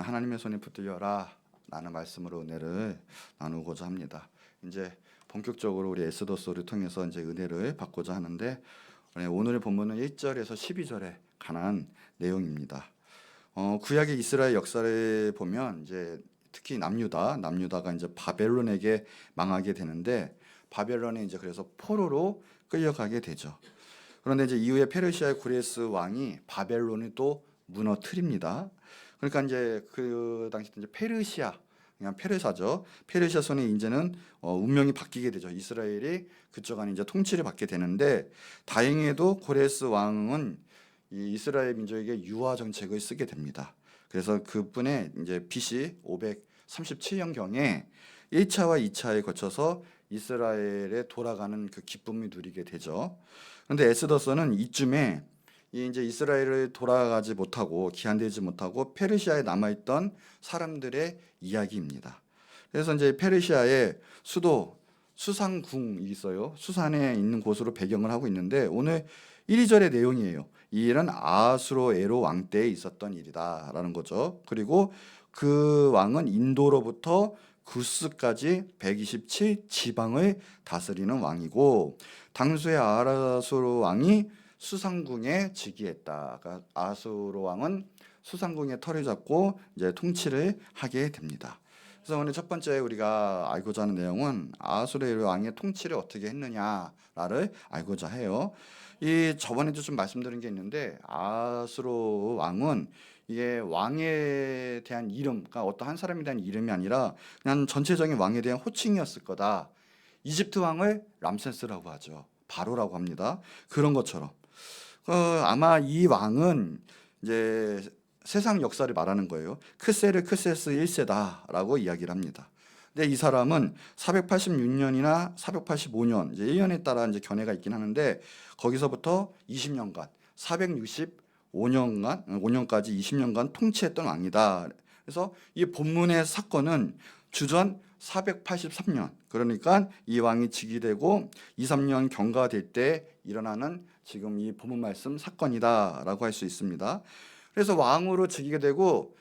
하나님의 손에 붙들려라 라는 말씀으로 은혜를 나누고자 합니다. 이제 본격적으로 우리 에스더서를 통해서 이제 은혜를 받고자 하는데, 오늘의 본문은 1절에서 12절에 관한 내용입니다. 구약의 이스라엘 역사를 보면 이제 특히 남유다가 이제 바벨론에게 망하게 되는데, 바벨론에 이제 그래서 포로로 끌려가게 되죠. 그런데 이제 이후에 페르시아의 구레스 왕이 바벨론을 또 무너뜨립니다. 그러니까 이제 그 당시 이제 그냥 페르시아죠. 페르시아 손에 이제는 운명이 바뀌게 되죠. 이스라엘이 그쪽 안에 이제 통치를 받게 되는데, 다행히도 고레스 왕은 이 이스라엘 민족에게 유화 정책을 쓰게 됩니다. 그래서 그분의 이제 BC 537년 경에 1차와 2차에 거쳐서 이스라엘에 돌아가는 그 기쁨을 누리게 되죠. 그런데 에스더서는 이쯤에 이제 이스라엘을 돌아가지 못하고 귀환되지 못하고 페르시아에 남아있던 사람들의 이야기입니다. 그래서 이제 페르시아의 수도 수산궁이 있어요. 수산에 있는 곳으로 배경을 하고 있는데, 오늘 1, 2절의 내용이에요. 이 일은 아수로에로 왕 때에 있었던 일이다라는 거죠. 그리고 그 왕은 인도로부터 구스까지 127지방을 다스리는 왕이고, 당시의 아수로 왕이 수상궁에 즉위했다. 그러니까 아수로 왕은 수상궁의 털을 잡고 이제 통치를 하게 됩니다. 그래서 오늘 첫 번째 우리가 알고자 하는 내용은 아수르 왕의 통치를 어떻게 했느냐를 알고자 해요. 이 저번에도 좀 말씀드린 게 있는데, 아수르 왕은 이게 왕에 대한 이름, 그러니까 어떤 한 사람에 대한 이름이 아니라 그냥 전체적인 왕에 대한 호칭이었을 거다. 이집트 왕을 람세스라고 하죠. 바로라고 합니다. 그런 것처럼 아마 이 왕은 이제 세상 역사를 말하는 거예요. 크세스 1세다라고 이야기를 합니다. 근데 이 사람은 486년이나 485년, 이제 1년에 따라 이제 견해가 있긴 하는데, 거기서부터 20년간 5년까지 20년간 통치했던 왕이다. 그래서 이 본문의 사건은 주전 483년, 그러니까 이 왕이 즉위되고 2, 3년 경과될 때 일어나는 지금 이 본문 말씀 사건이다라고 할 수 있습니다. 그래서 왕으로 즉위게 되고,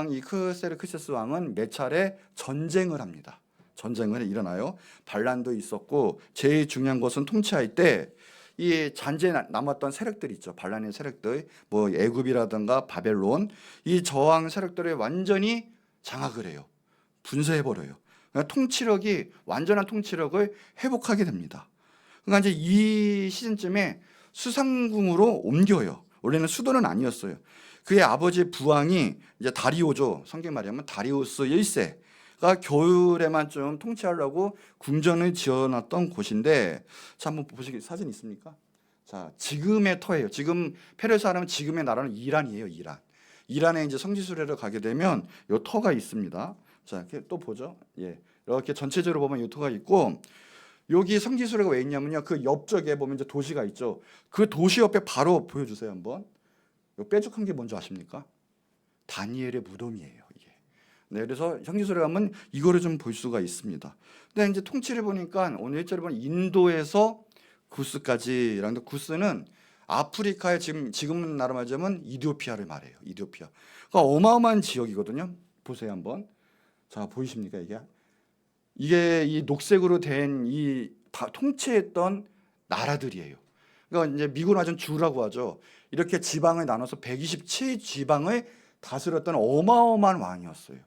이 크세르크세스 왕은 몇 차례 전쟁을 합니다. 전쟁을 일어나요. 반란도 있었고, 제일 중요한 것은 통치할 때 이 잔재에 남았던 세력들 있죠. 반란의 세력들, 뭐 애굽이라든가 바벨론, 이 저항 세력들을 완전히 장악을 해요. 분쇄해버려요. 그러니까 완전한 통치력을 회복하게 됩니다. 그러니까 이제 이 시즌쯤에 수상궁으로 옮겨요. 원래는 수도는 아니었어요. 그의 아버지 부왕이 이제 다리오죠. 성경 말하면 다리우스 1세가 겨울에만 좀 통치하려고 궁전을 지어놨던 곳인데, 자, 한번 보시기 사진 있습니까? 자, 지금의 터예요. 지금 페르시아라면 지금의 나라는 이란이에요. 이란에 이제 성지 순례를 가게 되면 요 터가 있습니다. 자, 이렇게 또 보죠. 예, 이렇게 전체적으로 보면 요 터가 있고, 여기 성지 순례가 왜 있냐면요, 그 옆쪽에 보면 이제 도시가 있죠. 그 도시 옆에 바로 보여주세요 한번. 요 뾰족한 게 뭔지 아십니까? 다니엘의 무덤이에요, 이게. 네, 그래서 성지 순례 가면 이거를 좀 볼 수가 있습니다. 근데 이제 통치를 보니까 오늘 1절에 보면 인도에서 구스까지, 그런데 구스는 아프리카의 지금 나라 말하자면 이디오피아를 말해요. 이디오피아. 그러니까 어마어마한 지역이거든요. 보세요 한번. 자, 보이십니까 이게 이 녹색으로 된 이 다 통치했던 나라들이에요. 그러니까 이제 미국을 하자면 주라고 하죠. 이렇게 지방을 나눠서 127지방을 다스렸던 어마어마한 왕이었어요.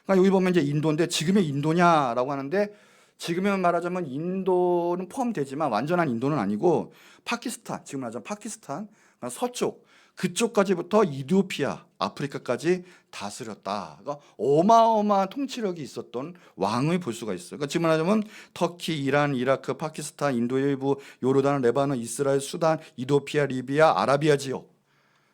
그러니까 여기 보면 이제 인도인데, 지금의 인도냐라고 하는데, 지금은 말하자면 인도는 포함되지만 완전한 인도는 아니고 파키스탄, 지금 말하자면 파키스탄, 그러니까 서쪽 그쪽까지부터 이디오피아, 아프리카까지 다스렸다. 그러니까 어마어마한 통치력이 있었던 왕을 볼 수가 있어요. 그러니까 지금 말하자면 터키, 이란, 이라크, 파키스탄, 인도 일부, 요르단, 레바논, 이스라엘, 수단, 이디오피아, 리비아, 아라비아 지역.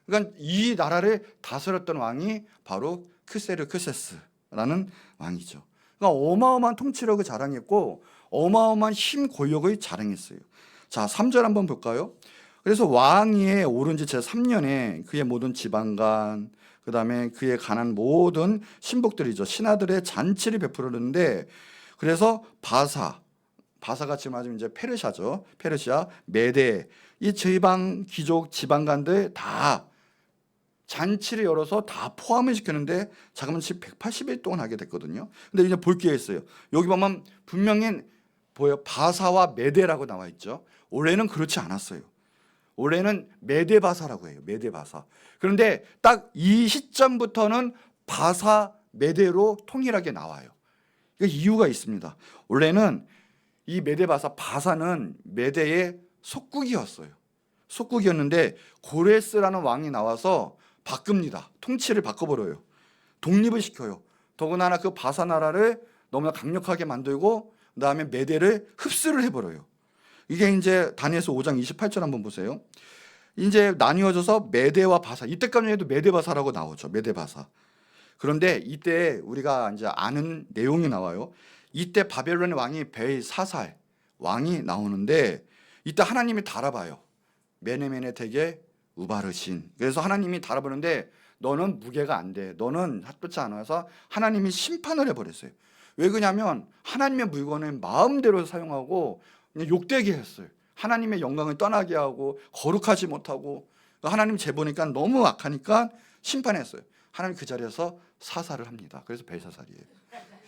그러니까 이 나라를 다스렸던 왕이 바로 크세르크세스라는 왕이죠. 그러니까 어마어마한 통치력을 자랑했고, 어마어마한 힘 고역을 자랑했어요. 자, 3절 한번 볼까요? 그래서 왕위에 오른 지 제3년에 그의 모든 지방간, 그 다음에 그에 관한 모든 신복들이죠, 신하들의 잔치를 베풀었는데, 그래서 바사가 지금 아주 이제 페르시아죠. 페르시아, 메데, 이 지방 귀족 지방간들 다 잔치를 열어서 다 포함을 시켰는데 자그마치 180일 동안 하게 됐거든요. 근데 이제 볼 게 있어요. 여기 보면 분명히 바사와 메대라고 나와 있죠. 원래는 그렇지 않았어요. 원래는 메대바사라고 해요. 메대바사. 그런데 딱 이 시점부터는 바사 메대로 통일하게 나와요. 이유가 있습니다. 원래는 이 메대바사 바사는 메대의 속국이었어요. 속국이었는데 고레스라는 왕이 나와서 바꿉니다. 통치를 바꿔버려요. 독립을 시켜요. 더군다나 그 바사 나라를 너무나 강력하게 만들고 그다음에 메대를 흡수를 해버려요. 이게 이제 다니엘서 5장 28절 한번 보세요. 이제 나뉘어져서 메대와 바사. 이때까지만 해도 메대바사라고 나오죠. 메대바사. 그런데 이때 우리가 이제 아는 내용이 나와요. 이때 바벨론의 왕이 벨사살 왕이 나오는데 이때 하나님이 달아봐요. 메네메네 대게 우바르신. 그래서 하나님이 달아보는데 너는 무게가 안 돼. 너는 합붙지 않아서 하나님이 심판을 해버렸어요. 왜 그러냐면 하나님의 물건을 마음대로 사용하고 그냥 욕되게 했어요. 하나님의 영광을 떠나게 하고 거룩하지 못하고 하나님 재보니까 너무 악하니까 심판했어요. 하나님 그 자리에서 사살을 합니다. 그래서 벨사살이에요.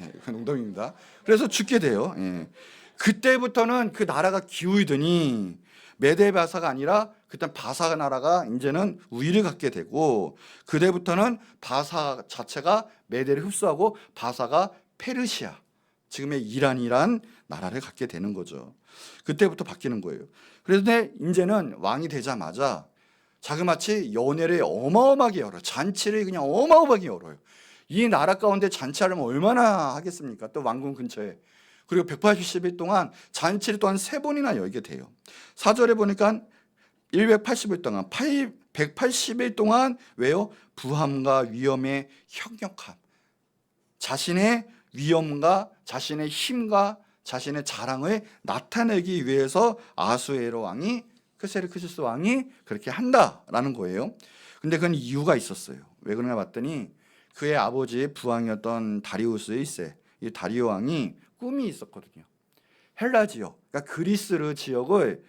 예, 농담입니다. 그래서 죽게 돼요. 예. 그때부터는 그 나라가 기울더니 메데바사가 아니라 그때 바사 나라가 이제는 우위를 갖게 되고 그때부터는 바사 자체가 메데를 흡수하고 바사가 페르시아, 지금의 이란이란 나라를 갖게 되는 거죠. 그때부터 바뀌는 거예요. 그런데 이제는 왕이 되자마자 자그마치 연회를 어마어마하게 열어요. 잔치를 그냥 어마어마하게 열어요. 이 나라 가운데 잔치하려면 얼마나 하겠습니까? 또 왕궁 근처에. 그리고 180일 동안 잔치를 또한 3번이나 열게 돼요. 4절에 보니까 180일 동안 180일 동안 왜요? 부함과 위엄의 협력함. 자신의 위엄과 자신의 힘과 자신의 자랑을 나타내기 위해서 아수에로 왕이 크세르크시스 왕이 그렇게 한다라는 거예요. 근데 그건 이유가 있었어요. 왜 그러냐 봤더니 그의 아버지 부왕이었던 다리우스 1세 이 다리오 왕이 꿈이 있었거든요. 헬라 지역, 그러니까 그리스 지역을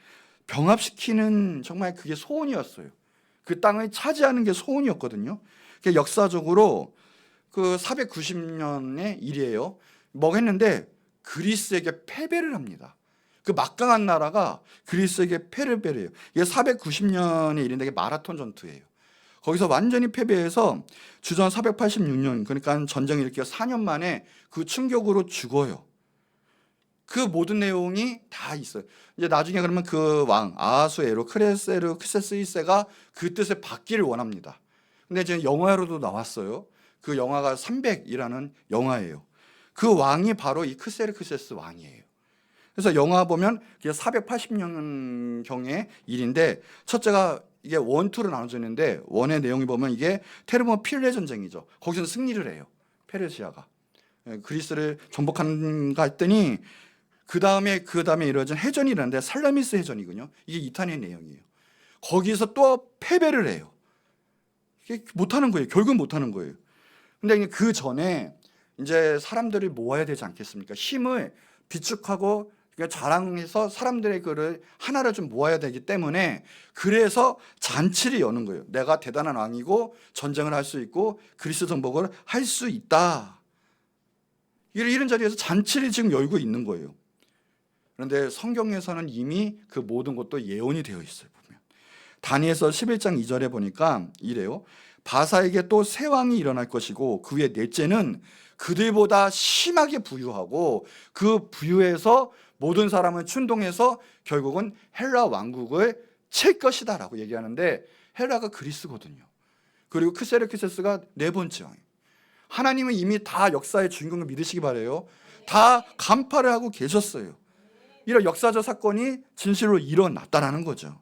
병합시키는 정말 그게 소원이었어요. 그 땅을 차지하는 게 소원이었거든요. 역사적으로 그 490년의 일이에요. 뭐 했는데 그리스에게 패배를 합니다. 그 막강한 나라가 그리스에게 패배를 해요. 이게 490년의 일인데 마라톤 전투예요. 거기서 완전히 패배해서 주전 486년 그러니까 전쟁이 일으켜 4년 만에 그 충격으로 죽어요. 그 모든 내용이 다 있어요. 이제 나중에 그러면 그 왕 아하수에로 크세스 1세가 그 뜻을 받기를 원합니다. 근데 지금 영화로도 나왔어요. 그 영화가 300이라는 영화예요. 그 왕이 바로 이 크세르크세스 왕이에요. 그래서 영화 보면 480년 경의 일인데 첫째가 이게 1, 2로 나눠져 있는데 1의 내용이 보면 이게 테르모필레 전쟁이죠. 거기서는 승리를 해요. 페르시아가 그리스를 정복한가 했더니 그 다음에 이루어진 해전이 일어났는데 살라미스 해전이군요. 이게 2탄의 내용이에요. 거기서 또 패배를 해요. 이게 못하는 거예요. 결국 못하는 거예요. 근데 그 전에 이제 사람들을 모아야 되지 않겠습니까? 힘을 비축하고 자랑해서 사람들의 그를 하나를 좀 모아야 되기 때문에 그래서 잔치를 여는 거예요. 내가 대단한 왕이고 전쟁을 할 수 있고 그리스 정복을 할 수 있다. 이런 자리에서 잔치를 지금 열고 있는 거예요. 그런데 성경에서는 이미 그 모든 것도 예언이 되어 있어요. 보면 다니엘서 11장 2절에 보니까 이래요. 바사에게 또 새 왕이 일어날 것이고 그의 넷째는 그들보다 심하게 부유하고 그 부유에서 모든 사람을 충동해서 결국은 헬라 왕국을 칠 것이다 라고 얘기하는데 헬라가 그리스거든요. 그리고 크세르크세스가 4번째 왕이에요. 하나님은 이미 다 역사의 주인공을 믿으시기 바라요. 다 간파를 하고 계셨어요. 이런 역사적 사건이 진실로 일어났다라는 거죠.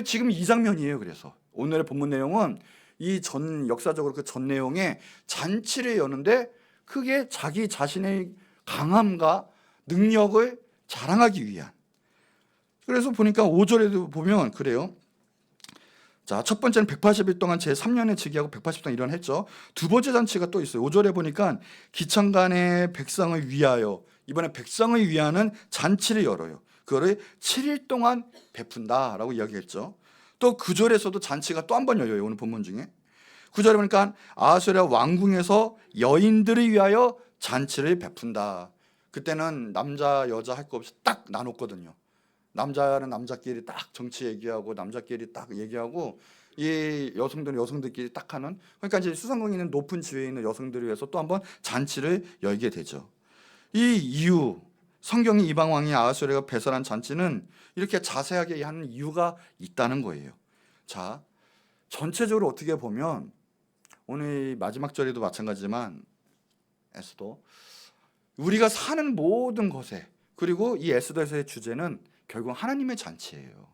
지금 이 장면이에요. 그래서 오늘의 본문 내용은 이 전 역사적으로 그 전 내용에 잔치를 여는데 크게 자기 자신의 강함과 능력을 자랑하기 위한. 그래서 보니까 5절에도 보면 그래요. 자, 첫 번째는 180일 동안 제3년에 즉위하고 180일 동안 일어났죠. 두 번째 잔치가 또 있어요. 5절에 보니까 기천간의 백성을 위하여 이번에 백성을 위하는 잔치를 열어요. 그거를 7일 동안 베푼다라고 이야기했죠. 또 9절에서도 잔치가 또 한 번 열려요. 오늘 본문 중에 9절에 보니까 아하수에르 왕궁에서 여인들을 위하여 잔치를 베푼다. 그때는 남자 여자 할 거 없이 딱 나눴거든요. 남자는 남자끼리 딱 정치 얘기하고 남자끼리 딱 얘기하고 이 여성들은 여성들끼리 딱 하는, 그러니까 이제 수상궁에 있는 높은 지위에 있는 여성들을 위해서 또 한번 잔치를 열게 되죠. 이 이유, 성경이 이방 왕이 아하수에르가 배설한 잔치는 이렇게 자세하게 하는 이유가 있다는 거예요. 자, 전체적으로 어떻게 보면 오늘 마지막 절에도 마찬가지지만 에스더, 우리가 사는 모든 것에, 그리고 이 에스더에서의 주제는 결국 하나님의 잔치예요.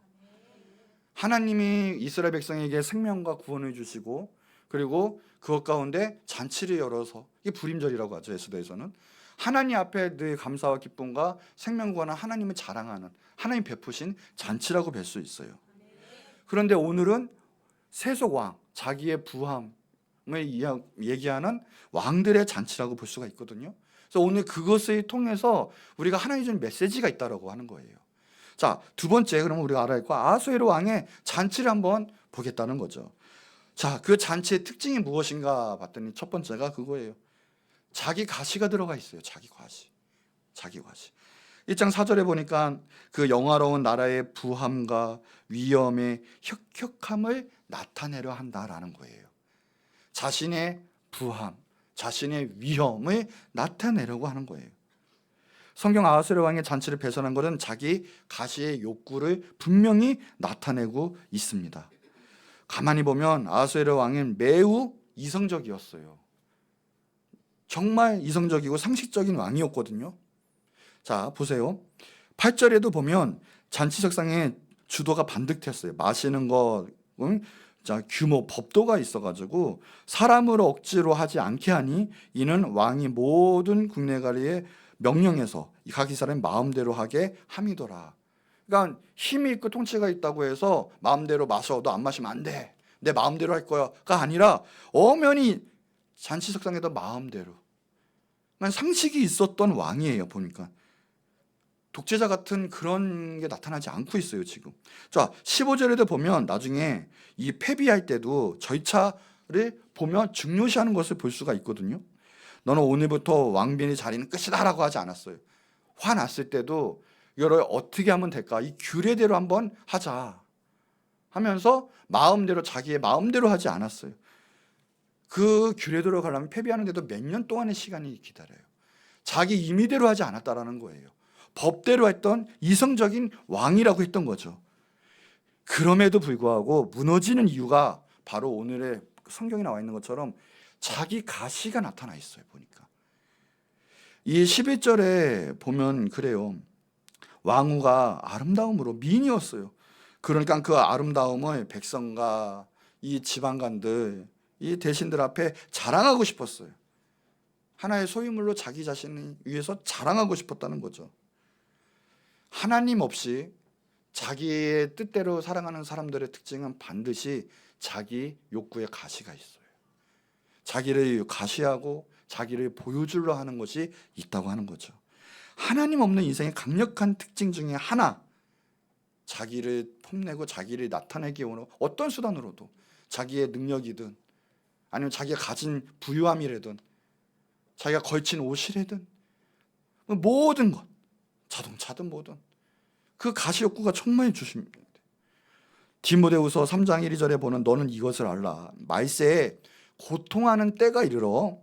하나님이 이스라엘 백성에게 생명과 구원을 주시고, 그리고 그것 가운데 잔치를 열어서, 이게 불임절이라고 하죠. 에스더에서는 하나님 앞에 늘 감사와 기쁨과 생명 구원한 하나님을 자랑하는, 하나님 베푸신 잔치라고 볼 수 있어요. 그런데 오늘은 세속 왕, 자기의 부함을 얘기하는 왕들의 잔치라고 볼 수가 있거든요. 그래서 오늘 그것을 통해서 우리가 하나님 준 메시지가 있다라고 하는 거예요. 자, 두 번째, 그러면 우리가 알아야 할 거, 아하수에르 왕의 잔치를 한번 보겠다는 거죠. 자, 그 잔치의 특징이 무엇인가 봤더니 첫 번째가 그거예요. 자기 가시가 들어가 있어요. 자기 가시. 1장 4절에 보니까 그 영화로운 나라의 부함과 위엄의 혁혁함을 나타내려 한다라는 거예요. 자신의 부함, 자신의 위엄을 나타내려고 하는 거예요. 성경 아하수에르 왕의 잔치를 배설한 것은 자기 가시의 욕구를 분명히 나타내고 있습니다. 가만히 보면 아하수에르 왕은 매우 이성적이었어요. 정말 이성적이고 상식적인 왕이었거든요. 자, 보세요. 8절에도 보면 잔치석상에 주도가 반듯했어요. 마시는 것, 자, 규모, 법도가 있어가지고 사람을 억지로 하지 않게 하니 이는 왕이 모든 국내가리의 명령에서 각 이스라엘 마음대로 하게 함이더라. 그러니까 힘이 있고 통치가 있다고 해서 마음대로 마셔, 너 안 마시면 안 돼, 내 마음대로 할 거야가 아니라 엄연히 잔치석상에도 마음대로, 상식이 있었던 왕이에요. 보니까 독재자 같은 그런 게 나타나지 않고 있어요 지금. 자, 15절에도 보면 나중에 이 패비할 때도 절차를 보면 중요시하는 것을 볼 수가 있거든요. 너는 오늘부터 왕비의 자리는 끝이다 라고 하지 않았어요. 화났을 때도 이걸 어떻게 하면 될까, 이 규례대로 한번 하자 하면서 마음대로, 자기의 마음대로 하지 않았어요. 그 규례대로 가려면 패비하는데도 몇 년 동안의 시간이 기다려요. 자기 임의대로 하지 않았다라는 거예요. 법대로 했던 이성적인 왕이라고 했던 거죠. 그럼에도 불구하고 무너지는 이유가 바로 오늘의 성경에 나와 있는 것처럼 자기 가시가 나타나 있어요. 보니까 이 11절에 보면 그래요. 왕후가 아름다움으로 미인이었어요. 그러니까 그 아름다움을 백성과 이 지방관들, 이 대신들 앞에 자랑하고 싶었어요. 하나의 소유물로 자기 자신을 위해서 자랑하고 싶었다는 거죠. 하나님 없이 자기의 뜻대로 살아가는 사람들의 특징은 반드시 자기 욕구의 가시가 있어요. 자기를 가시하고 자기를 보여주려 하는 것이 있다고 하는 거죠. 하나님 없는 인생의 강력한 특징 중에 하나, 자기를 뽐내고 자기를 나타내기 위한 어떤 수단으로도, 자기의 능력이든 아니면 자기가 가진 부유함이라든 자기가 걸친 옷이라든 모든 것, 자동차든 뭐든 그 가시 욕구가 정말 주십니다. 디모데후서 3장 1, 2절에 보는 너는 이것을 알라. 말세에 고통하는 때가 이르러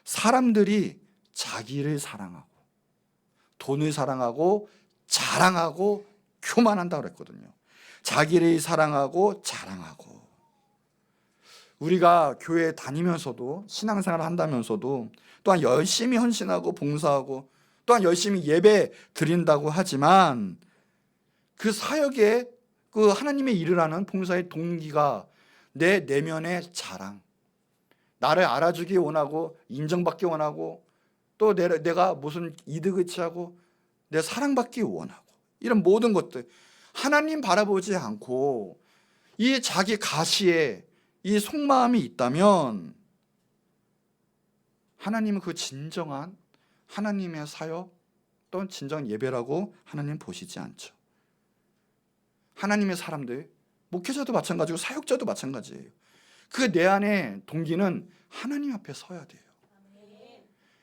사람들이 자기를 사랑하고 돈을 사랑하고 자랑하고 교만한다고 그랬거든요. 자기를 사랑하고 자랑하고. 우리가 교회 다니면서도 신앙생활을 한다면서도 또한 열심히 헌신하고 봉사하고 또한 열심히 예배 드린다고 하지만 그 사역에 그 하나님의 일을 하는 봉사의 동기가 내 내면의 자랑, 나를 알아주기 원하고 인정받기 원하고 또 내가 무슨 이득을 취하고 내 사랑받기 원하고 이런 모든 것들, 하나님 바라보지 않고 이 자기 가시에 이 속마음이 있다면 하나님은 그 진정한 하나님의 사역 또는 진정한 예배라고 하나님 보시지 않죠. 하나님의 사람들, 목회자도 마찬가지고 사역자도 마찬가지예요. 그 내 안에 동기는 하나님 앞에 서야 돼요.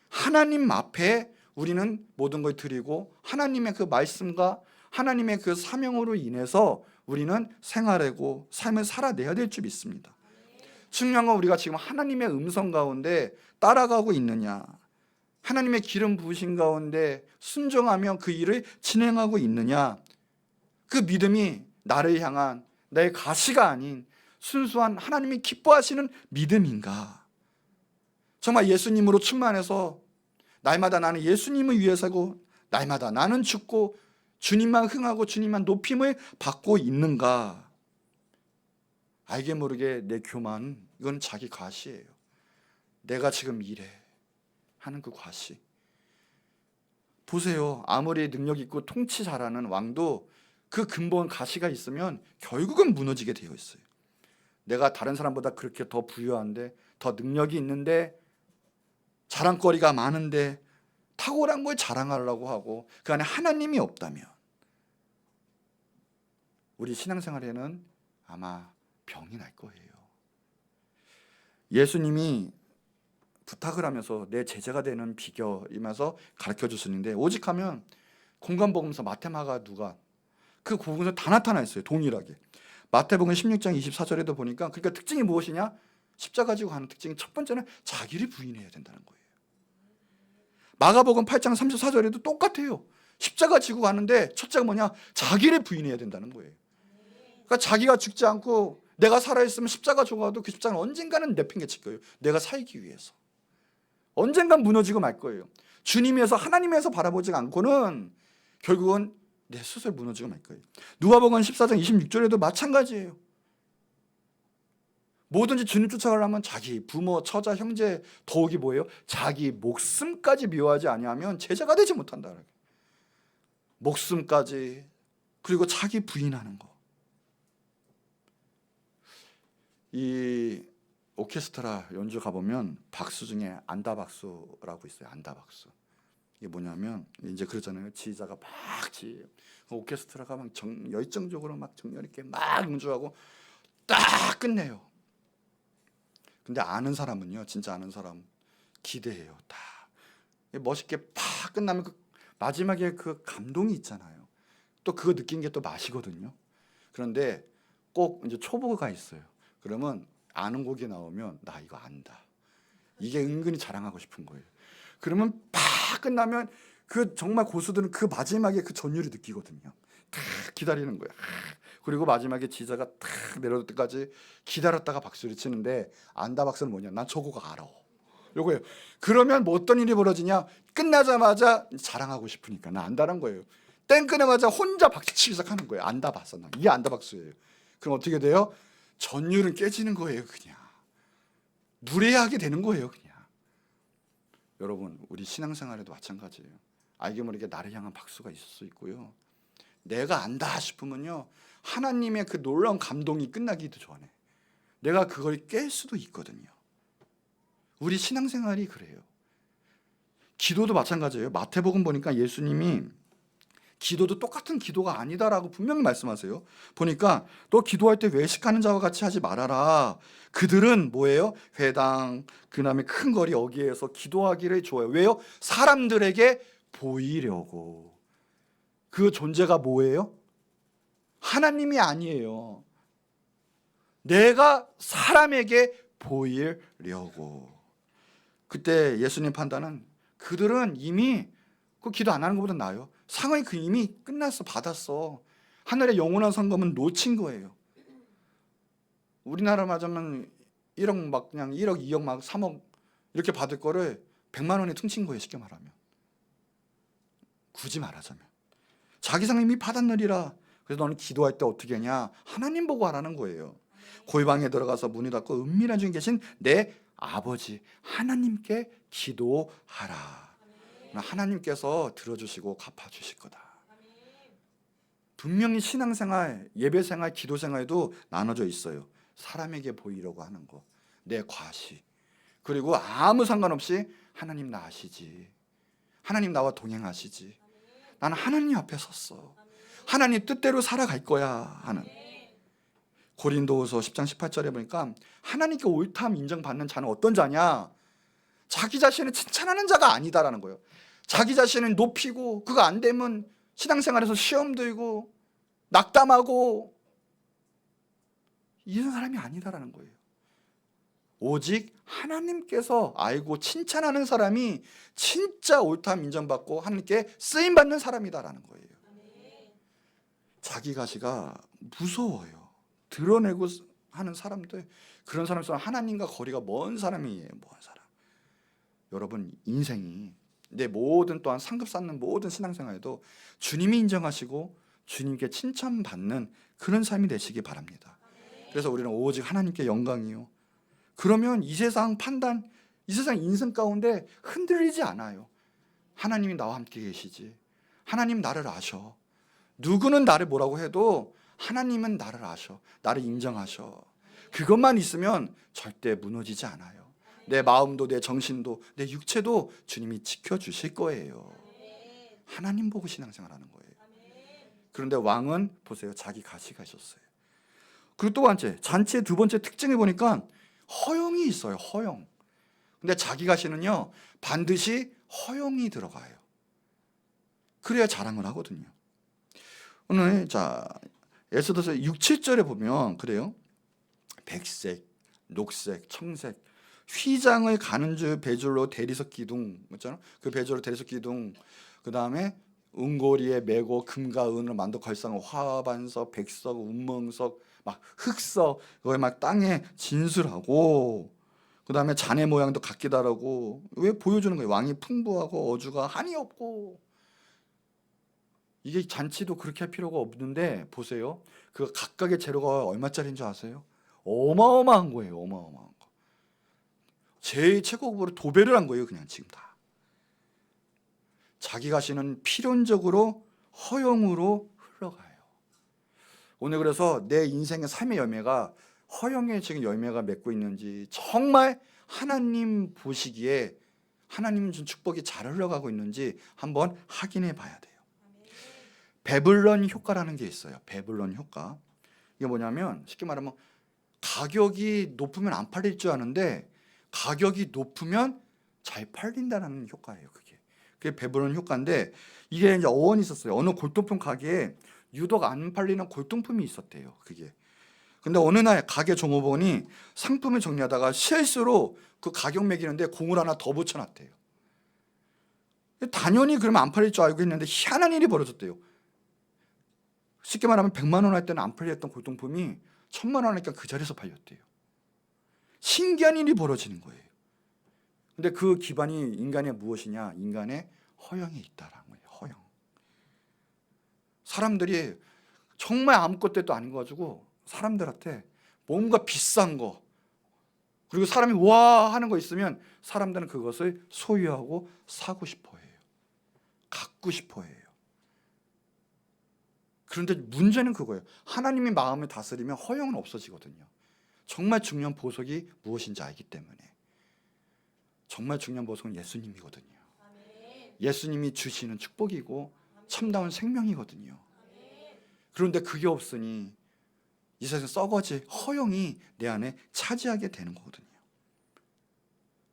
하나님 앞에 우리는 모든 걸 드리고 하나님의 그 말씀과 하나님의 그 사명으로 인해서 우리는 생활하고 삶을 살아내야 될 줄 믿습니다. 중요한 건 우리가 지금 하나님의 음성 가운데 따라가고 있느냐, 하나님의 기름 부으신 가운데 순종하며 그 일을 진행하고 있느냐, 그 믿음이 나를 향한 나의 가시가 아닌 순수한 하나님이 기뻐하시는 믿음인가? 정말 예수님으로 충만해서 날마다 나는 예수님을 위해 살고 날마다 나는 죽고 주님만 흥하고 주님만 높임을 받고 있는가? 알게 모르게 내 교만, 이건 자기 과시예요. 내가 지금 이래 하는 그 과시. 보세요. 아무리 능력 있고 통치 잘하는 왕도 그 근본 가시가 있으면 결국은 무너지게 되어 있어요. 내가 다른 사람보다 그렇게 더 부유한데, 더 능력이 있는데, 자랑거리가 많은데 탁월한 걸 자랑하려고 하고 그 안에 하나님이 없다면 우리 신앙생활에는 아마 병이 날 거예요. 예수님이 부탁을 하면서 내 제자가 되는 비결이면서 가르쳐 주시는데, 오직 하면 공관복음서, 마태마가, 누가 그 복음서 다 나타나 있어요. 동일하게. 마태복음 16장 24절에도 보니까, 그러니까 특징이 무엇이냐? 십자가 지고 가는 특징이 첫 번째는 자기를 부인해야 된다는 거예요. 마가복음 8장 34절에도 똑같아요. 십자가 지고 가는데 첫째가 뭐냐? 자기를 부인해야 된다는 거예요. 그러니까 자기가 죽지 않고 내가 살아있으면 십자가 죽어도 그 십자가는 언젠가는 내팽개칠 거예요. 내가 살기 위해서. 언젠간 무너지고 말 거예요. 주님에서 하나님에서 바라보지 않고는 결국은 내 스스로 무너지고 말 거예요. 누가복음 14장 26절에도 마찬가지예요. 뭐든지 주님 쫓아가려면 자기 부모, 처자, 형제, 더욱이 뭐예요? 자기 목숨까지 미워하지 아니하면 제자가 되지 못한다. 목숨까지, 그리고 자기 부인하는 거. 이 오케스트라 연주 가보면 박수 중에 안다박수라고 있어요. 안다박수. 이게 뭐냐면 이제 그러잖아요. 지휘자가 막 지휘해요. 오케스트라가 막 열정적으로 막 정열 있게 막 연주하고 딱 끝내요. 근데 아는 사람은요, 진짜 아는 사람 기대해요. 다 멋있게 팍 끝나면 그 마지막에 그 감동이 있잖아요. 또 그거 느낀 게 또 맛이거든요. 그런데 꼭 이제 초보가 있어요. 그러면 아는 곡이 나오면 나 이거 안다. 이게 은근히 자랑하고 싶은 거예요. 그러면 팍 끝나면 그 정말 고수들은 그 마지막에 그 전율을 느끼거든요. 탁 기다리는 거야. 그리고 마지막에 지자가 탁 내려올 때까지 기다렸다가 박수를 치는데, 안다 박수는 뭐냐? 난 저거가 알아. 요거예요. 그러면 뭐 어떤 일이 벌어지냐? 끝나자마자 자랑하고 싶으니까 나 안다는 거예요. 땡 끊자마자 혼자 박수 치기 시작하는 거예요. 안다 봤어 나. 이게 안다 박수예요. 그럼 어떻게 돼요? 전율은 깨지는 거예요. 그냥 무례하게 되는 거예요. 그냥. 여러분, 우리 신앙생활에도 마찬가지예요. 알게 모르게 나를 향한 박수가 있을 수 있고요. 내가 안다 싶으면요, 하나님의 그 놀라운 감동이 끝나기도 전에 내가 그걸 깰 수도 있거든요. 우리 신앙생활이 그래요. 기도도 마찬가지예요. 마태복음 보니까 예수님이 기도도 똑같은 기도가 아니다라고 분명히 말씀하세요. 보니까 또 기도할 때 외식하는 자와 같이 하지 말아라. 그들은 뭐예요? 회당, 그 다음에 큰 거리 여기에서 기도하기를 좋아해요. 왜요? 사람들에게 보이려고. 그 존재가 뭐예요? 하나님이 아니에요. 내가 사람에게 보이려고. 그때 예수님 판단은 그들은 이미 그 기도 안 하는 것보다 나아요. 상을 그 이미 끝났어, 받았어. 하늘의 영원한 상금은 놓친 거예요. 우리나라 맞으면 1억 막 그냥 1억, 2억 막 3억 이렇게 받을 거를 100만 원에 퉁친 거예요. 쉽게 말하면. 굳이 말하자면. 자기 상 이미 받았느리라. 그래서 너는 기도할 때 어떻게 하냐? 하나님 보고 하라는 거예요. 골방에 들어가서 문이 닫고 은밀한 중에 계신 내 아버지 하나님께 기도하라. 하나님께서 들어주시고 갚아주실 거다. 분명히 신앙생활, 예배생활, 기도생활도 나눠져 있어요. 사람에게 보이려고 하는 거, 내 과시, 그리고 아무 상관없이 하나님 나 아시지, 하나님 나와 동행하시지, 나는 하나님 앞에 섰어, 하나님 뜻대로 살아갈 거야 하는. 고린도후서 10장 18절에 보니까 하나님께 옳다함 인정받는 자는 어떤 자냐? 자기 자신을 칭찬하는 자가 아니다라는 거예요. 자기 자신을 높이고 그거 안 되면 신앙생활에서 시험 들고 낙담하고 이런 사람이 아니다라는 거예요. 오직 하나님께서 알고 칭찬하는 사람이 진짜 옳다함 인정받고 하나님께 쓰임받는 사람이다라는 거예요. 자기 가시가 무서워요. 드러내고 하는 사람들, 그런 사람처럼 하나님과 거리가 먼 사람이에요. 먼 사람. 여러분 인생이 내 모든 또한 상급 쌓는 모든 신앙생활에도 주님이 인정하시고 주님께 칭찬받는 그런 삶이 되시기 바랍니다. 그래서 우리는 오직 하나님께 영광이요. 그러면 이 세상 판단, 이 세상 인생 가운데 흔들리지 않아요. 하나님이 나와 함께 계시지. 하나님 나를 아셔. 누구는 나를 뭐라고 해도 하나님은 나를 아셔. 나를 인정하셔. 그것만 있으면 절대 무너지지 않아요. 내 마음도 내 정신도 내 육체도 주님이 지켜주실 거예요. 하나님 보고 신앙생활하는 거예요. 그런데 왕은 보세요. 자기 가시가 있었어요. 그리고 또 번째, 잔치의 두 번째 특징을 보니까 허영이 있어요. 허영. 근데 자기 가시는요 반드시 허영이 들어가요. 그래야 자랑을 하거든요. 오늘 자 에스더서 6, 7절에 보면 그래요. 백색, 녹색, 청색, 휘장의 가는줄 배줄로 대리석 기둥 있잖아. 그 배줄로 대리석 기둥. 그 다음에 은고리에 메고 금과 은을 만든 걸상 화반석, 백석, 운멍석, 막 흑석, 거기 막 땅에 진술하고. 그 다음에 잔해 모양도 같게 다르고. 왜 보여주는 거예요? 왕이 풍부하고 어주가 한이 없고. 이게 잔치도 그렇게 할 필요가 없는데 보세요. 그 각각의 재료가 얼마짜리인 줄 아세요? 어마어마한 거예요. 어마어마한 거. 제일 최고급으로 도배를 한 거예요. 그냥 지금 다. 자기 가시는 필연적으로 허영으로 흘러가요. 오늘 그래서 내 인생의 삶의 열매가 허영의 지금 열매가 맺고 있는지 정말 하나님 보시기에 하나님 준 축복이 잘 흘러가고 있는지 한번 확인해 봐야 돼요. 배블론 효과라는 게 있어요. 배블론 효과. 이게 뭐냐면 쉽게 말하면 가격이 높으면 안 팔릴 줄 아는데 가격이 높으면 잘 팔린다는 효과예요. 그게 배블론 효과인데 이게 이제 어원이 있었어요. 어느 골동품 가게에 유독 안 팔리는 골동품이 있었대요. 그게. 근데 어느 날 가게 종업원이 상품을 정리하다가 실수로 그 가격 매기는데 공을 하나 더 붙여놨대요. 당연히 그러면 안 팔릴 줄 알고 했는데 희한한 일이 벌어졌대요. 쉽게 말하면 100만 원 할 때는 안 팔렸던 골동품이 1000만 원 하니까 그 자리에서 팔렸대요. 신기한 일이 벌어지는 거예요. 근데 그 기반이 인간의 무엇이냐? 인간의 허영에 있다라는 거예요. 허영. 사람들이 정말 아무것도 아닌 거 가지고 사람들한테 뭔가 비싼 거 그리고 사람이 와 하는 거 있으면 사람들은 그것을 소유하고 사고 싶어 해요. 갖고 싶어 해요. 그런데 문제는 그거예요. 하나님이 마음을 다스리면 허영은 없어지거든요. 정말 중요한 보석이 무엇인지 알기 때문에. 정말 중요한 보석은 예수님이거든요. 예수님이 주시는 축복이고 참다운 생명이거든요. 그런데 그게 없으니 이 세상 썩어질 허영이 내 안에 차지하게 되는 거거든요.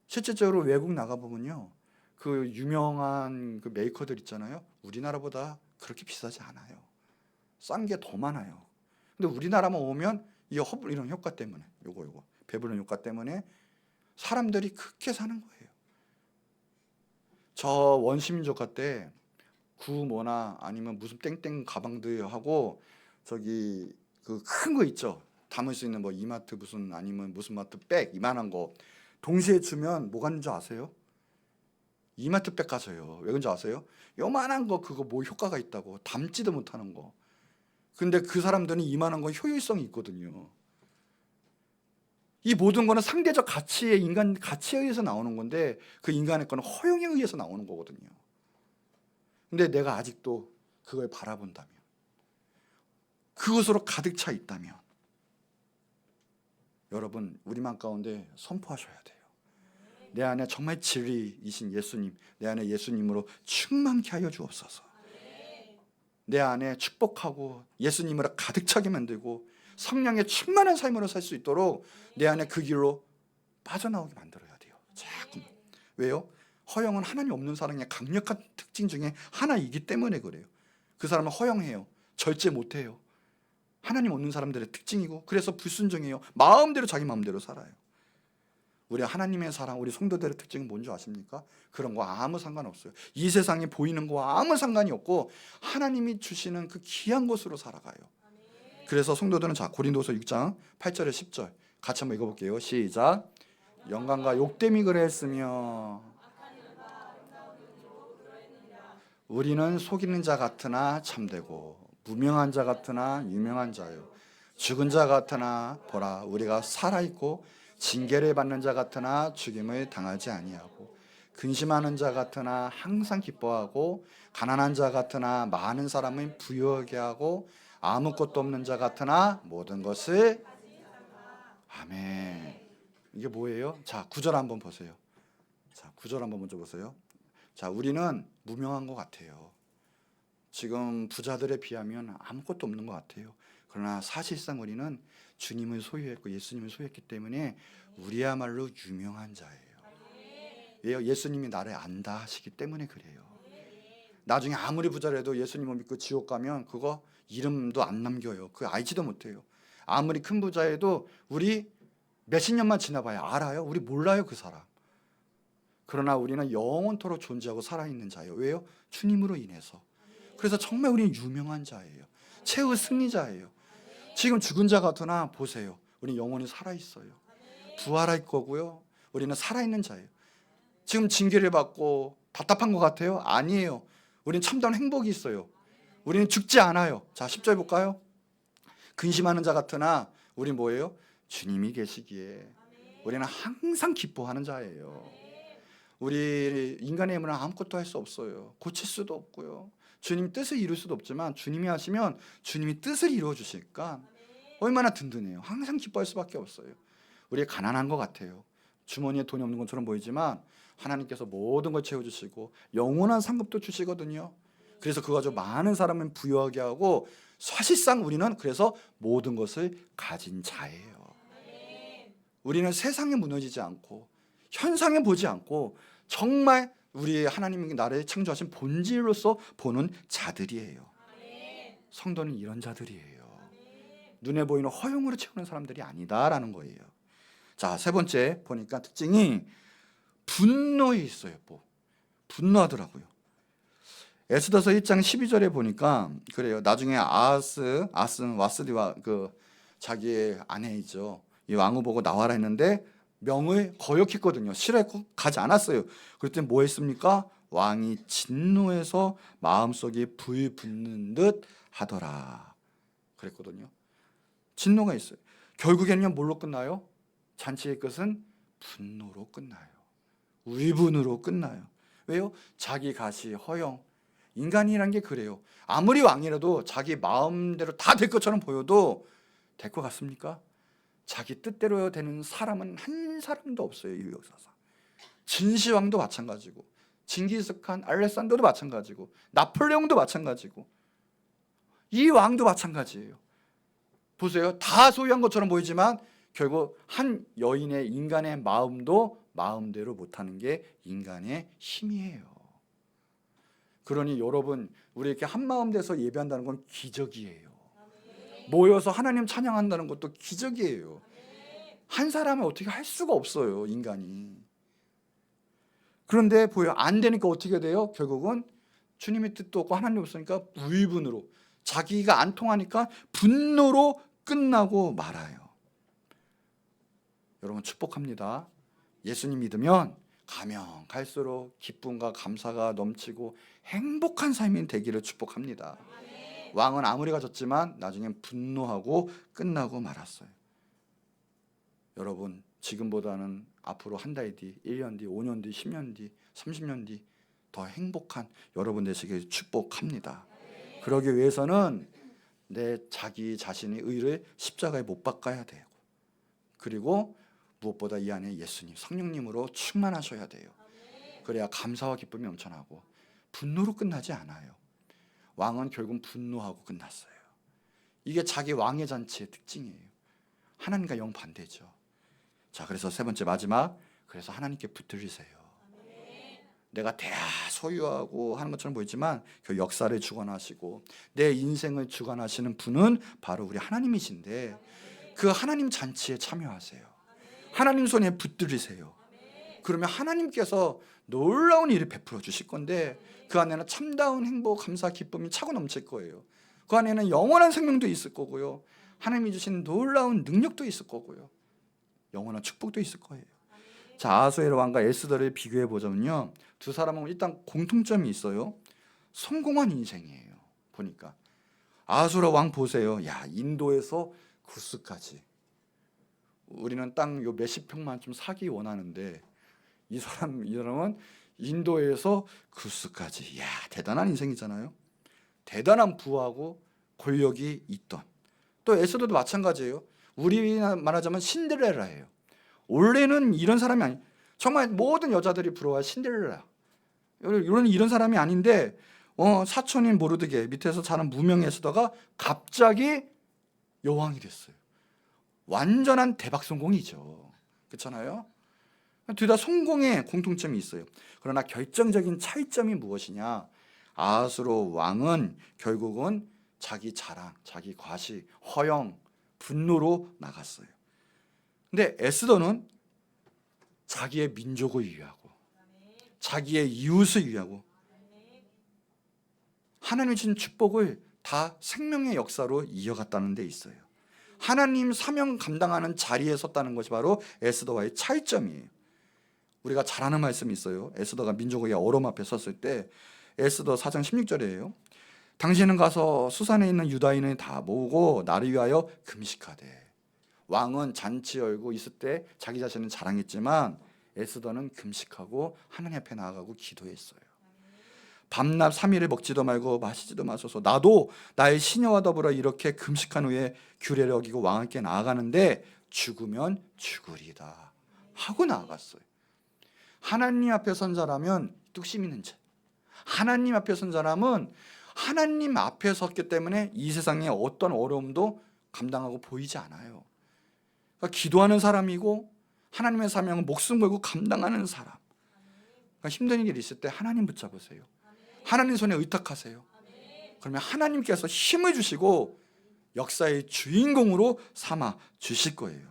실질적으로 외국 나가보면요. 그 유명한 그 메이커들 있잖아요. 우리나라보다 그렇게 비싸지 않아요. 싼 게 더 많아요. 근데 우리나라만 오면 이런 효과 때문에 요거 배부른 효과 때문에 사람들이 그렇게 사는 거예요. 저 원시민족화 때 구모나 아니면 무슨 땡땡 가방들 하고 저기 그 큰 거 있죠. 담을 수 있는 뭐 이마트 무슨 아니면 무슨 마트 백 이만한 거 동시에 주면 뭐 가는 줄 아세요? 이마트 백 가서요. 왜 그런지 아세요? 요만한 거 그거 뭐 효과가 있다고 담지도 못하는 거. 근데 그 사람들은 이만한 건 효율성이 있거든요. 이 모든 거는 상대적 가치에 인간 가치에 의해서 나오는 건데 그 인간의 거는 허용에 의해서 나오는 거거든요. 근데 내가 아직도 그걸 바라본다면 그것으로 가득 차 있다면 여러분 우리 마음 가운데 선포하셔야 돼요. 내 안에 정말 진리이신 예수님, 내 안에 예수님으로 충만케 하여 주옵소서. 내 안에 축복하고 예수님으로 가득 차게 만들고 성령의 충만한 삶으로 살 수 있도록 내 안에 그 길로 빠져나오게 만들어야 돼요. 자꾸. 왜요? 허영은 하나님 없는 사람의 강력한 특징 중에 하나이기 때문에 그래요. 그 사람은 허영해요. 절제 못해요. 하나님 없는 사람들의 특징이고, 그래서 불순종해요. 마음대로 자기 마음대로 살아요. 우리 하나님의 사랑, 우리 성도들의 특징은 뭔지 아십니까? 그런 거 아무 상관없어요. 이 세상에 보이는 거와 아무 상관이 없고 하나님이 주시는 그 귀한 것으로 살아가요. 그래서 성도들은 자, 고린도서 6장 8절에 10절 같이 한번 읽어볼게요. 시작. 영광과 욕됨이 그랬으며 우리는 속이는 자 같으나 참되고 무명한 자 같으나 유명한 자요, 죽은 자 같으나 보라 우리가 살아있고 징계를 받는 자 같으나 죽임을 당하지 아니하고 근심하는 자 같으나 항상 기뻐하고 가난한 자 같으나 많은 사람을 부유하게 하고 아무것도 없는 자 같으나 모든 것을. 아멘. 이게 뭐예요? 자, 9절 한번 보세요. 자, 9절 한번 먼저 보세요. 자, 우리는 무명한 것 같아요. 지금 부자들에 비하면 아무것도 없는 것 같아요. 그러나 사실상 우리는 주님을 소유했고 예수님을 소유했기 때문에 우리야말로 유명한 자예요. 왜요? 예수님이 나를 안다 하시기 때문에 그래요. 나중에 아무리 부자라도 예수님을 믿고 지옥 가면 그거 이름도 안 남겨요. 그거 알지도 못해요. 아무리 큰 부자여도 우리 몇십 년만 지나봐야 알아요? 우리 몰라요, 그 사람. 그러나 우리는 영원토록 존재하고 살아있는 자예요. 왜요? 주님으로 인해서. 그래서 정말 우리는 유명한 자예요. 최후 승리자예요. 지금 죽은 자 같으나 보세요. 우리는 영원히 살아있어요. 부활할 거고요. 우리는 살아있는 자예요. 지금 징계를 받고 답답한 것 같아요? 아니에요. 우리는 참다운 행복이 있어요. 우리는 죽지 않아요. 자, 10절 볼까요? 근심하는 자 같으나 우리 뭐예요? 주님이 계시기에 우리는 항상 기뻐하는 자예요. 우리 인간의 힘으로는 아무것도 할 수 없어요. 고칠 수도 없고요. 주님 뜻을 이룰 수도 없지만 주님이 하시면 주님이 뜻을 이루어 주실까 얼마나 든든해요. 항상 기뻐할 수밖에 없어요. 우리 가난한 것 같아요. 주머니에 돈이 없는 것처럼 보이지만 하나님께서 모든 걸 채워주시고 영원한 상급도 주시거든요. 그래서 그거 가지고 많은 사람을 부유하게 하고 사실상 우리는 그래서 모든 것을 가진 자예요. 우리는 세상에 무너지지 않고 현상에 보지 않고 정말 우리 하나님이 나를 창조하신 본질로서 보는 자들이에요. 성도는 이런 자들이에요. 눈에 보이는 허용으로 채우는 사람들이 아니다라는 거예요. 자, 세 번째 보니까 특징이 분노에 있어요. 분노하더라고요. 에스더서 1장 12절에 보니까 그래요. 나중에 아스는 와스디와 그 자기의 아내이죠. 이 왕을 보고 나와라 했는데 명을 거역했거든요. 싫어했고 가지 않았어요. 그랬더니 뭐 했습니까? 왕이 진노해서 마음속에 불 붙는 듯 하더라 그랬거든요. 진노가 있어요. 결국에는 뭘로 끝나요? 잔치의 끝은 분노로 끝나요. 울분으로 끝나요. 왜요? 자기 가시 허영. 인간이란 게 그래요. 아무리 왕이라도 자기 마음대로 다 될 것처럼 보여도 될 것 같습니까? 자기 뜻대로 되는 사람은 한 사람도 없어요. 이 역사상. 진시황도 마찬가지고 징기스칸, 알렉산더도 마찬가지고 나폴레옹도 마찬가지고 이 왕도 마찬가지예요. 보세요. 다 소유한 것처럼 보이지만 결국 한 여인의 인간의 마음도 마음대로 못하는 게 인간의 힘이에요. 그러니 여러분 우리 이렇게 한 마음 돼서 예배한다는 건 기적이에요. 모여서 하나님 찬양한다는 것도 기적이에요. 한 사람은 어떻게 할 수가 없어요, 인간이. 그런데 보여 안 되니까 어떻게 돼요? 결국은 주님의 뜻도 없고 하나님 없으니까 울분으로, 자기가 안 통하니까 분노로 끝나고 말아요. 여러분 축복합니다. 예수님 믿으면 가면 갈수록 기쁨과 감사가 넘치고 행복한 삶이 되기를 축복합니다. 왕은 아무리 가졌지만 나중엔 분노하고 끝나고 말았어요. 여러분 지금보다는 앞으로 한 달 뒤, 1년 뒤, 5년 뒤, 10년 뒤, 30년 뒤 더 행복한 여러분 되시길 축복합니다. 그러기 위해서는 내 자기 자신의 의를 십자가에 못 박아야 되고, 그리고 무엇보다 이 안에 예수님, 성령님으로 충만하셔야 돼요. 그래야 감사와 기쁨이 넘쳐나고 분노로 끝나지 않아요. 왕은 결국 분노하고 끝났어요. 이게 자기 왕의 잔치의 특징이에요. 하나님과 영반대죠. 자, 그래서 세 번째 마지막, 그래서 하나님께 붙들리세요. 내가 대하 소유하고 하는 것처럼 보이지만 그 역사를 주관하시고 내 인생을 주관하시는 분은 바로 우리 하나님이신데 그 하나님 잔치에 참여하세요. 하나님 손에 붙들리세요. 그러면 하나님께서 놀라운 일을 베풀어 주실 건데 그 안에는 참다운 행복, 감사, 기쁨이 차고 넘칠 거예요. 그 안에는 영원한 생명도 있을 거고요. 하나님이 주신 놀라운 능력도 있을 거고요. 영원한 축복도 있을 거예요. 자, 아하수에로 왕과 에스더를 비교해 보자면요, 두 사람은 일단 공통점이 있어요. 성공한 인생이에요. 보니까 아하수에로 왕 보세요. 야, 인도에서 구스까지 우리는 땅 요 몇십 평만 좀 사기 원하는데 이 사람은 인도에서 구스까지. 야, 대단한 인생이잖아요. 대단한 부하고 권력이 있던. 또 에스더도 마찬가지예요. 우리 말하자면 신데렐라예요. 원래는 이런 사람이 아니, 정말 모든 여자들이 부러워할 신데렐라. 이런 사람이 아닌데 사촌인 모르드게 밑에서 자는 무명 에스더가 갑자기 여왕이 됐어요. 완전한 대박 성공이죠. 그렇잖아요. 둘 다 성공의 공통점이 있어요. 그러나 결정적인 차이점이 무엇이냐? 아하수로 왕은 결국은 자기 자랑, 자기 과시, 허영, 분노로 나갔어요. 근데 에스더는 자기의 민족을 위하고 자기의 이웃을 위하고 하나님이 주신 축복을 다 생명의 역사로 이어갔다는 데 있어요. 하나님 사명 감당하는 자리에 섰다는 것이 바로 에스더와의 차이점이에요. 우리가 잘 아는 말씀이 있어요. 에스더가 민족의 어려움 앞에 섰을 때 에스더 4장 16절이에요. 당신은 가서 수산에 있는 유다인을 다 모으고 나를 위하여 금식하되. 왕은 잔치 열고 있을 때 자기 자신은 자랑했지만 에스더는 금식하고 하나님 앞에 나아가고 기도했어요. 밤낮 3일을 먹지도 말고 마시지도 마소서. 나도 나의 시녀와 더불어 이렇게 금식한 후에 규례를 어기고 왕께 나아가는데 죽으면 죽으리다 하고 나아갔어요. 하나님 앞에 선 사람은 뚝심 있는 자. 하나님 앞에 선 사람은 하나님 앞에 섰기 때문에 이 세상에 어떤 어려움도 감당하고 보이지 않아요. 그러니까 기도하는 사람이고 하나님의 사명은 목숨 걸고 감당하는 사람. 그러니까 힘든 일이 있을 때 하나님 붙잡으세요. 하나님 손에 의탁하세요. 그러면 하나님께서 힘을 주시고 역사의 주인공으로 삼아 주실 거예요.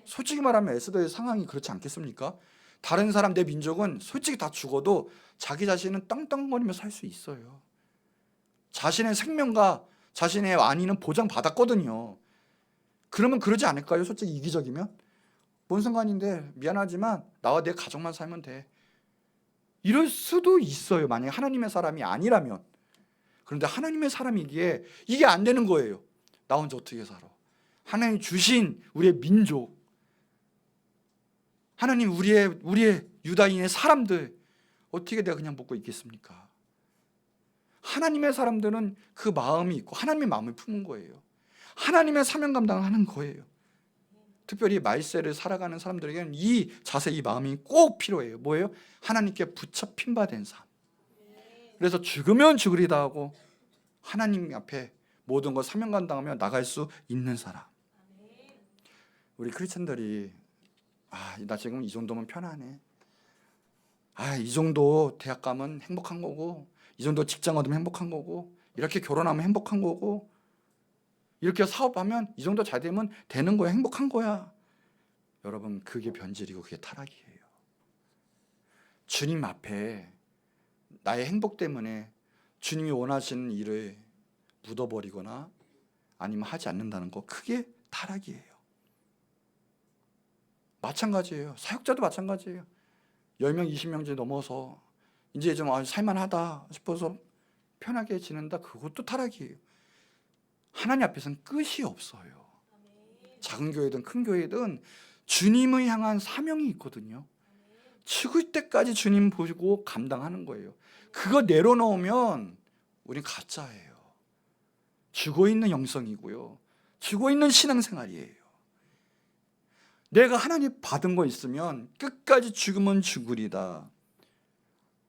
솔직히 말하면 에스더의 상황이 그렇지 않겠습니까? 다른 사람, 내 민족은 솔직히 다 죽어도 자기 자신은 땅땅거리며 살 수 있어요. 자신의 생명과 자신의 안위는 보장받았거든요. 그러면 그러지 않을까요? 솔직히 이기적이면? 뭔 상관인데, 미안하지만 나와 내 가족만 살면 돼. 이럴 수도 있어요. 만약에 하나님의 사람이 아니라면. 그런데 하나님의 사람이기에 이게 안 되는 거예요. 나 혼자 어떻게 살아? 하나님 주신 우리의 민족, 하나님 우리의 유다인의 사람들 어떻게 내가 그냥 먹고 있겠습니까? 하나님의 사람들은 그 마음이 있고 하나님의 마음을 품은 거예요. 하나님의 사명 감당을 하는 거예요. 특별히 말세를 살아가는 사람들에게는 이 자세, 이 마음이 꼭 필요해요. 뭐예요? 하나님께 붙잡힌 바 된 삶. 그래서 죽으면 죽으리다 하고 하나님 앞에 모든 걸 사명 감당하며 나갈 수 있는 사람. 우리 크리스천들이 나 지금 이 정도면 편하네. 이 정도 대학 가면 행복한 거고, 이 정도 직장 얻으면 행복한 거고, 이렇게 결혼하면 행복한 거고, 이렇게 사업하면 이 정도 잘 되면 되는 거야, 행복한 거야. 여러분, 그게 변질이고 그게 타락이에요. 주님 앞에 나의 행복 때문에 주님이 원하시는 일을 묻어버리거나 아니면 하지 않는다는 거, 그게 타락이에요. 마찬가지예요. 사역자도 마찬가지예요. 10명, 20명째 넘어서 이제 좀 살만하다 싶어서 편하게 지낸다, 그것도 타락이에요. 하나님 앞에서는 끝이 없어요. 작은 교회든 큰 교회든 주님을 향한 사명이 있거든요. 죽을 때까지 주님 보시고 감당하는 거예요. 그거 내려놓으면 우린 가짜예요. 죽어있는 영성이고요, 죽어있는 신앙생활이에요. 내가 하나님 받은 거 있으면 끝까지 죽으면 죽으리다.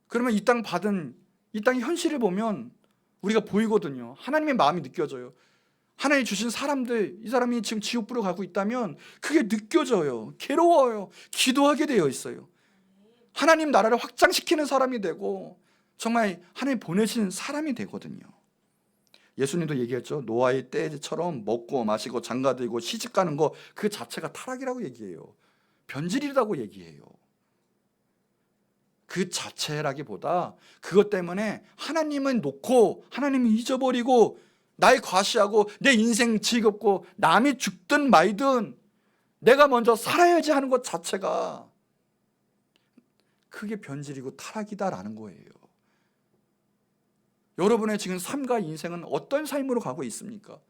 그러면 이 땅의 현실을 보면 우리가 보이거든요. 하나님의 마음이 느껴져요. 하나님 주신 사람들, 이 사람이 지금 지옥불로 가고 있다면 그게 느껴져요. 괴로워요. 기도하게 되어 있어요. 하나님 나라를 확장시키는 사람이 되고 정말 하나님 보내신 사람이 되거든요. 예수님도 얘기했죠. 노아의 때처럼 먹고 마시고 장가들고 시집가는 거 그 자체가 타락이라고 얘기해요. 변질이라고 얘기해요. 그 자체라기보다 그것 때문에 하나님을 놓고 하나님을 잊어버리고 나의 과시하고 내 인생 즐겁고 남이 죽든 말든 내가 먼저 살아야지 하는 것 자체가 그게 변질이고 타락이다라는 거예요. 여러분의 지금 삶과 인생은 어떤 삶으로 가고 있습니까?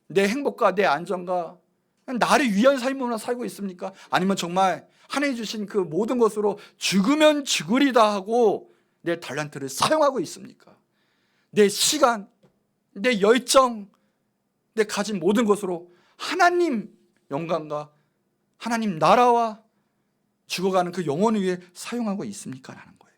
내 행복과 내 안정과 나를 위한 삶으로 살고 있습니까? 아니면 정말 하나님 주신 그 모든 것으로 죽으면 죽으리다 하고 내 달란트를 사용하고 있습니까? 내 시간, 내 열정, 내 가진 모든 것으로 하나님 영광과 하나님 나라와 죽어가는 그 영혼을 위해 사용하고 있습니까? 라는 거예요.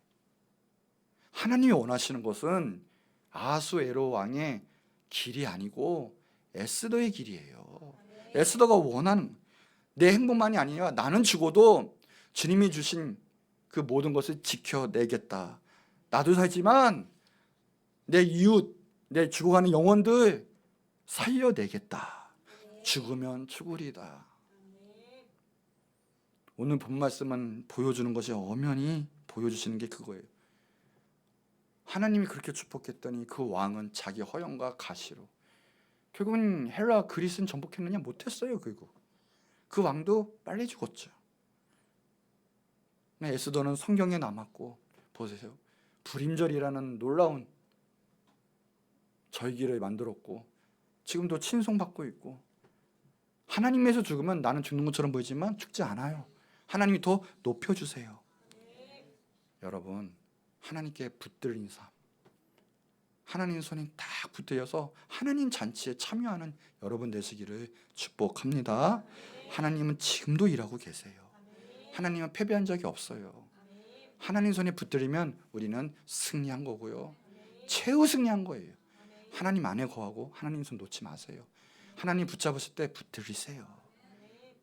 하나님이 원하시는 것은 아하수에로 왕의 길이 아니고 에스더의 길이에요. 에스더가 원하는 내 행복만이 아니라 나는 죽어도 주님이 주신 그 모든 것을 지켜내겠다. 나도 살지만 내 이웃, 내 죽어가는 영혼들 살려내겠다. 죽으면 죽으리다. 오늘 본 말씀은 보여주는 것이 엄연히 보여주시는 게 그거예요. 하나님이 그렇게 축복했더니 그 왕은 자기 허영과 가시로 결국은 헬라 그리스는 정복했느냐? 못했어요. 결국 그 왕도 빨리 죽었죠. 에스더는 성경에 남았고 보세요. 불임절이라는 놀라운 절기를 만들었고 지금도 친송받고 있고 하나님에서 죽으면 나는 죽는 것처럼 보이지만 죽지 않아요. 하나님이 더 높여주세요. 여러분 하나님께 붙들린 삶, 하나님 손에 딱 붙들려서 하나님 잔치에 참여하는 여러분 되시기를 축복합니다. 하나님은 지금도 일하고 계세요. 하나님은 패배한 적이 없어요. 하나님 손에 붙들리면 우리는 승리한 거고요. 최후 승리한 거예요. 하나님 안에 거하고 하나님 손 놓지 마세요. 하나님 붙잡으실 때 붙들리세요.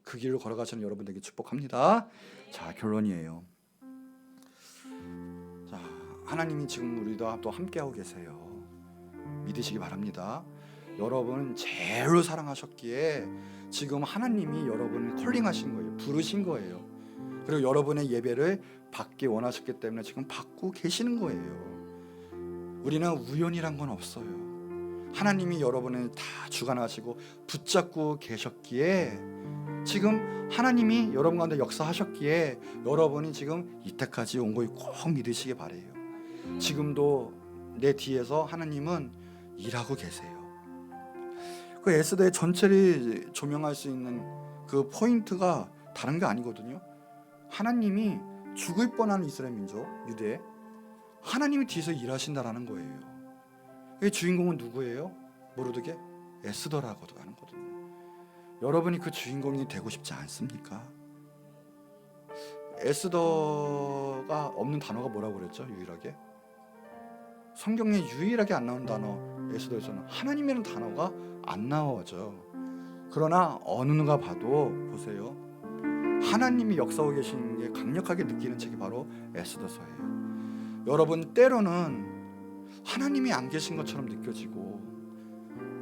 그 길을 걸어가시는 여러분들에게 축복합니다. 자, 결론이에요. 자, 하나님이 지금 우리와 또 함께하고 계세요. 믿으시기 바랍니다. 여러분 제일로 사랑하셨기에 지금 하나님이 여러분을 콜링하신 거예요. 부르신 거예요. 그리고 여러분의 예배를 받기 원하셨기 때문에 지금 받고 계시는 거예요. 우리는 우연이란 건 없어요. 하나님이 여러분을 다 주관하시고 붙잡고 계셨기에 지금 하나님이 여러분 가운데 역사하셨기에 여러분이 지금 이때까지 온 걸 꼭 믿으시기 바래요. 지금도 내 뒤에서 하나님은 일하고 계세요. 그 에스더의 전체를 조명할 수 있는 그 포인트가 다른 게 아니거든요. 하나님이 죽을 뻔한 이스라엘 민족 유대, 하나님이 뒤에서 일하신다라는 거예요. 이 주인공은 누구예요? 모르게 에스더라고도 하는 거거든요. 여러분이 그 주인공이 되고 싶지 않습니까? 에스더가 없는 단어가 뭐라고 그랬죠? 유일하게 성경에 유일하게 안 나오는 단어, 에스더에서는 하나님이라는 단어가 안 나오죠. 그러나 어느 누가 봐도 보세요, 하나님이 역사하고 계신 게 강력하게 느끼는 책이 바로 에스더서예요. 여러분 때로는 하나님이 안 계신 것처럼 느껴지고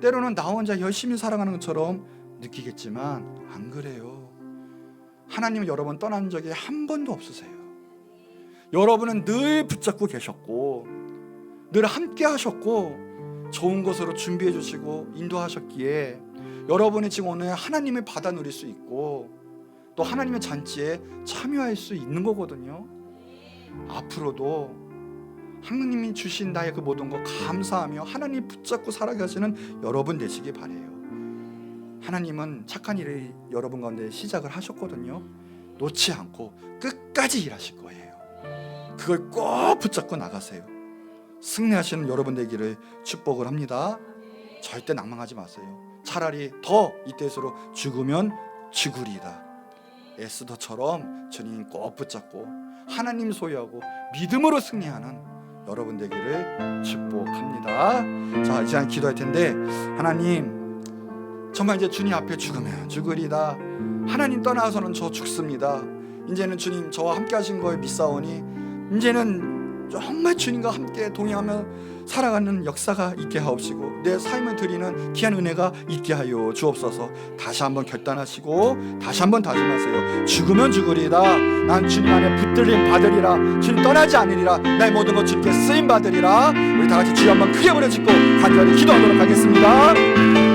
때로는 나 혼자 열심히 살아가는 것처럼 느끼겠지만 안 그래요. 하나님은 여러분 떠난 적이 한 번도 없으세요. 여러분은 늘 붙잡고 계셨고 늘 함께 하셨고 좋은 것으로 준비해 주시고 인도하셨기에 여러분이 지금 오늘 하나님을 받아 누릴 수 있고 또 하나님의 잔치에 참여할 수 있는 거거든요. 앞으로도 하나님이 주신 나의 그 모든 거 감사하며 하나님 붙잡고 살아가시는 여러분 되시기 바래요. 하나님은 착한 일을 여러분 가운데 시작을 하셨거든요. 놓지 않고 끝까지 일하실 거예요. 그걸 꼭 붙잡고 나가세요. 승리하시는 여러분 되기를 축복을 합니다. 절대 낭망하지 마세요. 차라리 더 이때수록 죽으면 죽으리다. 에스더처럼 주님 꼭 붙잡고 하나님 소유하고 믿음으로 승리하는 여러분 되기를 축복합니다. 자, 이제 기도할 텐데 하나님 정말 이제 주님 앞에 죽으면 죽으리다. 하나님 떠나서는 저 죽습니다. 이제는 주님 저와 함께 하신 거에 믿사오니 이제는 정말 주님과 함께 동행하며 살아가는 역사가 있게 하옵시고 내 삶을 드리는 귀한 은혜가 있게 하여 주옵소서. 다시 한번 결단하시고 다시 한번 다짐하세요. 죽으면 죽으리다. 난 주님 안에 붙들림 받으리라. 주님 떠나지 않으리라. 나의 모든 것 주님께 쓰임 받으리라. 우리 다 같이 주여 한번 크게 부르짖고 간절히 기도하도록 하겠습니다.